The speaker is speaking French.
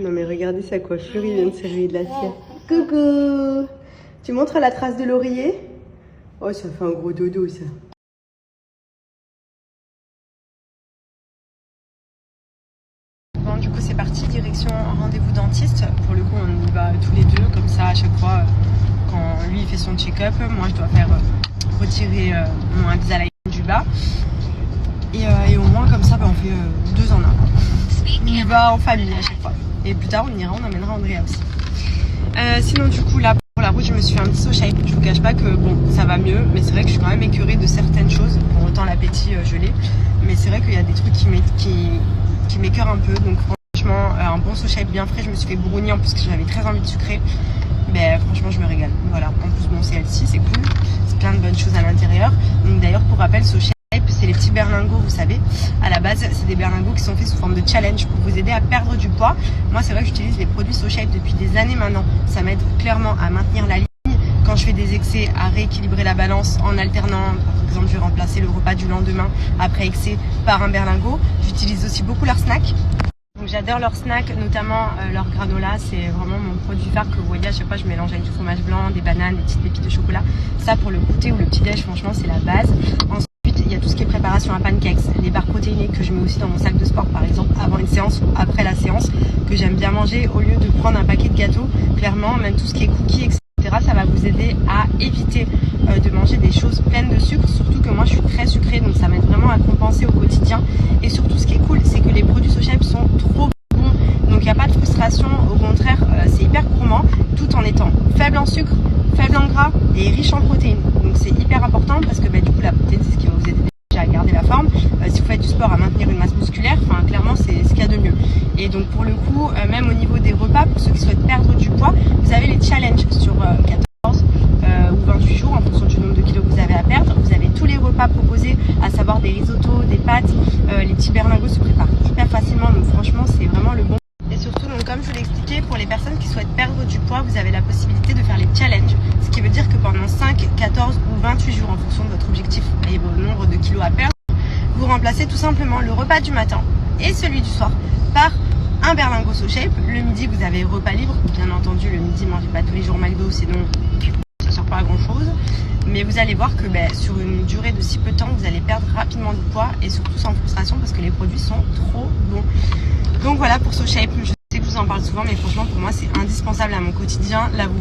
Non mais regardez sa coiffure, il vient de se réveiller de la sieste. Coucou. Tu montres la trace de l'oreiller? Oh, ça fait un gros dodo ça. Bon, du coup c'est parti, direction rendez-vous dentiste. Pour le coup on y va tous les deux, comme ça à chaque fois quand lui il fait son check-up, moi je dois faire retirer mon Invisalign du bas. Et au moins comme ça on fait 2 en 1. On y va en famille à chaque fois. Et plus tard on amènera Andrea aussi. Sinon du coup là pour la route je me suis fait un petit saut shape. Je vous cache pas que bon ça va mieux, mais c'est vrai que je suis quand même écœurée de certaines choses. Pour autant l'appétit je l'ai, mais c'est vrai qu'il y a des trucs qui m'écœurent un peu. Donc franchement un bon saut shape bien frais. Je me suis fait brownie en plus que j'avais très envie de sucrer. Mais franchement je me régale. Voilà, en plus bon c'est healthy, c'est cool. C'est plein de bonnes choses à l'intérieur. Donc d'ailleurs pour rappel saut shape c'est les petits berlingots, vous savez. À la base, c'est des berlingots qui sont faits sous forme de challenge pour vous aider à perdre du poids. Moi, c'est vrai que j'utilise les produits SoShape depuis des années maintenant. Ça m'aide clairement à maintenir la ligne. Quand je fais des excès, à rééquilibrer la balance en alternant. Par exemple, je vais remplacer le repas du lendemain après excès par un berlingot. J'utilise aussi beaucoup leurs snacks. Donc j'adore leurs snacks, notamment leur granola, c'est vraiment mon produit phare que vous voyez à chaque fois je mélange avec du fromage blanc, des bananes, des petites pépites de chocolat. Ça pour le goûter ou le petit déj, franchement c'est la base. Ensuite il y a tout ce qui est préparation à pancakes, les barres protéinées que je mets aussi dans mon sac de sport par exemple avant une séance ou après la séance, que j'aime bien manger au lieu de prendre un paquet de gâteaux. Clairement même tout ce qui est cookies etc. Ça va vous aider à éviter de manger des choses pleines de sucre, surtout que moi je suis très sucrée donc ça m'aide vraiment à compenser au quotidien. Et surtout ce qui est cool c'est que les produits SoShape sont trop bons, donc il n'y a pas de frustration, au contraire c'est hyper gourmand tout en étant faible en sucre, faible en gras et riche en protéines. Donc c'est hyper important parce que du coup la protéine c'est ce qui va vous aider déjà à garder la forme, si vous faites du sport à maintenir une masse musculaire, enfin clairement c'est ce qu'il y a de mieux. Et donc pour le coup même au niveau des repas, pour ceux qui souhaitent perdre du poids, vous avez les challenges sur 14 ou 28 jours en fonction du nombre de kilos que vous avez à perdre. Vous avez tous les repas proposés, à savoir des risottos, des pâtes, les petits berlingots se préparent hyper facilement, donc franchement c'est vraiment le bon. Et surtout, donc, comme je vous l'ai expliqué, pour les personnes qui souhaitent perdre du poids, vous avez la possibilité de faire les challenges, ce qui veut dire que pendant 5, 14 ou 28 jours en fonction de votre objectif et vos nombres de kilos à perdre, vous remplacez tout simplement le repas du matin et celui du soir par un berlingot SoShape. Le midi vous avez repas libre, bien entendu le midi mangez pas tous les jours McDo sinon ça sert pas à grand chose, mais vous allez voir que sur une durée de si peu de temps vous allez perdre rapidement du poids et surtout sans frustration parce que les produits sont trop bons. Donc voilà pour SoShape, je sais que je vous en parle souvent mais franchement pour moi c'est indispensable à mon quotidien. Là vous